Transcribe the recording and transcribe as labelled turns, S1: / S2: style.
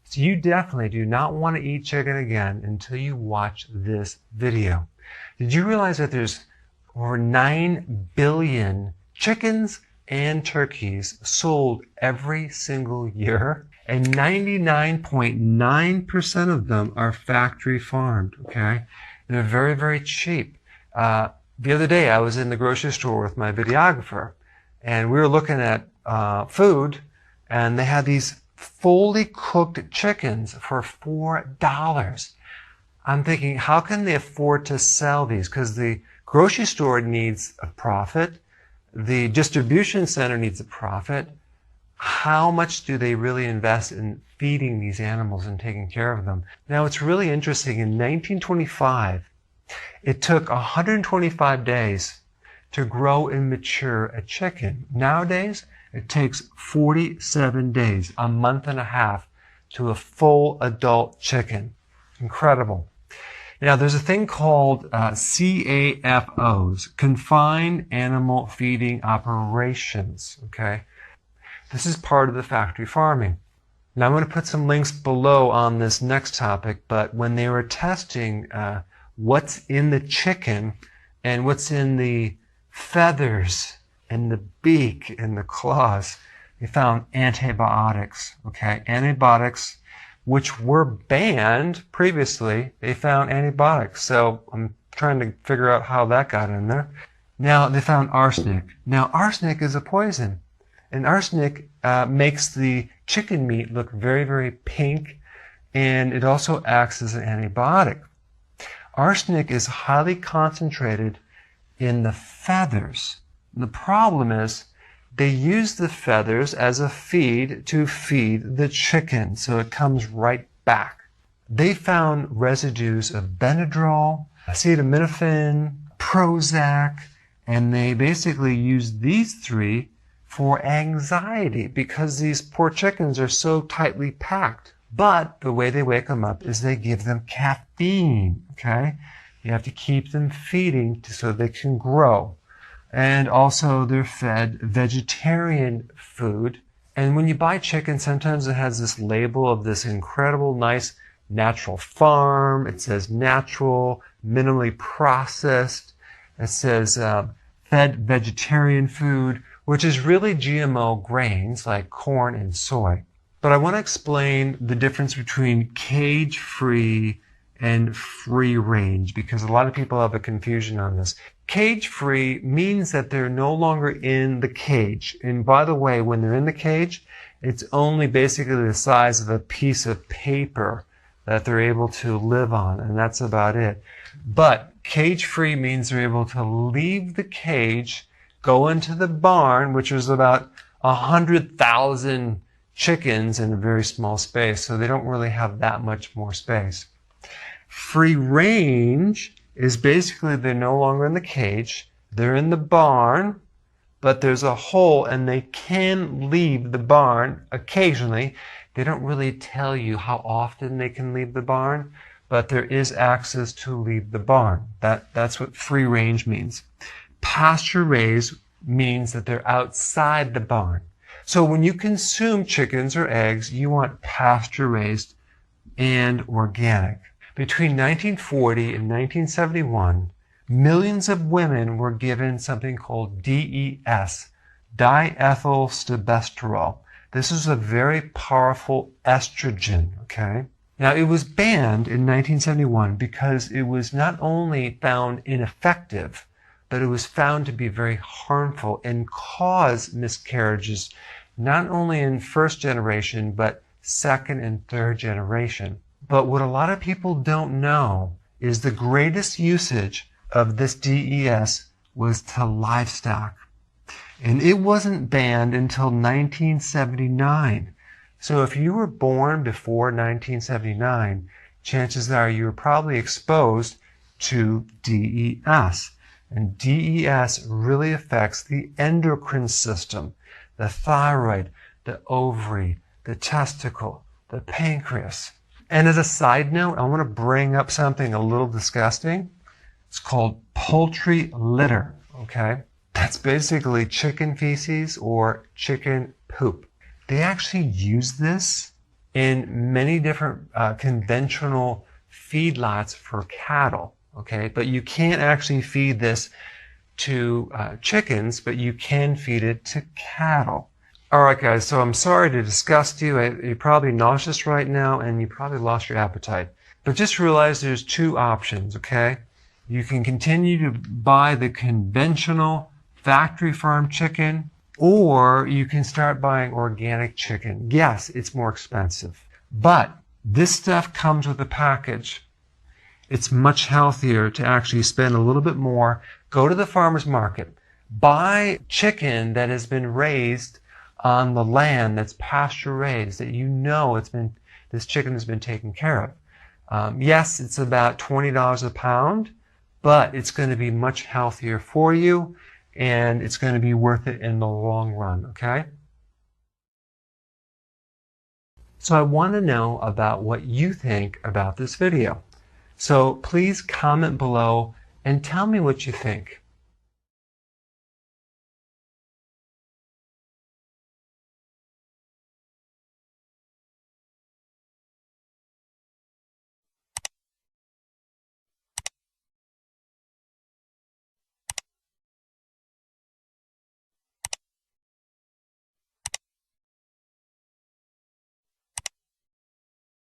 S1: So you definitely do not want to eat chicken again until you watch this video. Did you realize that there's over 9 billion chickens and turkeys sold every single year? And 99.9% of them are factory farmed, okay? They're very, very cheap. The other day I was in the grocery store with my videographer, and we were looking at food, and they had these fully cooked chickens for $4. I'm thinking, how can they afford to sell these? Because the grocery store needs a profit. The distribution center needs a profit. How much do they really invest in feeding these animals and taking care of them? Now, it's really interesting. In 1925, it took 125 days to grow and mature a chicken. Nowadays, it takes 47 days, a month and a half, to a full adult chicken. Incredible. Now, there's a thing called CAFOs, Confined Animal Feeding Operations, okay? This is part of the factory farming. Now, I'm going to put some links below on this next topic, but when they were testing what's in the chicken and what's in the feathers and the beak and the claws, they found antibiotics, okay? Antibiotics, which were banned previously, they found antibiotics. So I'm trying to figure out how that got in there. Now, they found arsenic. Now, arsenic is a poison. And arsenic makes the chicken meat look very, very pink, and it also acts as an antibiotic. Arsenic is highly concentrated in the feathers. And the problem is they use the feathers as a feed to feed the chicken, so it comes right back. They found residues of Benadryl, acetaminophen, Prozac, and they basically used these three for anxiety because these poor chickens are so tightly packed. But the way they wake them up is they give them caffeine, okay? You have to keep them feeding so they can grow. And also they're fed vegetarian food. And when you buy chicken, sometimes it has this label of this incredible, nice, natural farm. It says natural, minimally processed. It says fed vegetarian food, which is really GMO grains like corn and soy. But I want to explain the difference between cage-free and free range, because a lot of people have a confusion on this. Cage-free means that they're no longer in the cage. And by the way, when they're in the cage, it's only basically the size of a piece of paper that they're able to live on, and that's about it. But cage-free means they're able to leave the cage, go into the barn, which is about 100,000 chickens in a very small space, so they don't really have that much more space. Free range is basically they're no longer in the cage, they're in the barn, but there's a hole and they can leave the barn occasionally. They don't really tell you how often they can leave the barn, but there is access to leave the barn. That's what free range means. Pasture raised means that they're outside the barn. So when you consume chickens or eggs, you want pasture raised and organic. Between 1940 and 1971, millions of women were given something called DES, diethylstilbestrol. This is a very powerful estrogen, okay? Now, it was banned in 1971 because it was not only found ineffective, but it was found to be very harmful and cause miscarriages, not only in first generation, but second and third generation. But what a lot of people don't know is the greatest usage of this DES was to livestock. And it wasn't banned until 1979. So if you were born before 1979, chances are you were probably exposed to DES. And DES really affects the endocrine system, the thyroid, the ovary, the testicle, the pancreas. And as a side note, I want to bring up something a little disgusting. It's called poultry litter, okay? That's basically chicken feces or chicken poop. They actually use this in many different conventional feedlots for cattle, okay? But you can't actually feed this to chickens, but you can feed it to cattle. All right, guys, so I'm sorry to disgust you. You're probably nauseous right now, and you probably lost your appetite. But just realize there's two options, okay? You can continue to buy the conventional factory farm chicken, or you can start buying organic chicken. Yes, it's more expensive, but this stuff comes with a package. It's much healthier to actually spend a little bit more. Go to the farmer's market. Buy chicken that has been raised on the land, that's pasture raised, that you know this chicken has been taken care of. Yes, it's about $20 a pound, but it's going to be much healthier for you, and it's going to be worth it in the long run, okay? So I want to know about what you think about this video. So please comment below and tell me what you think.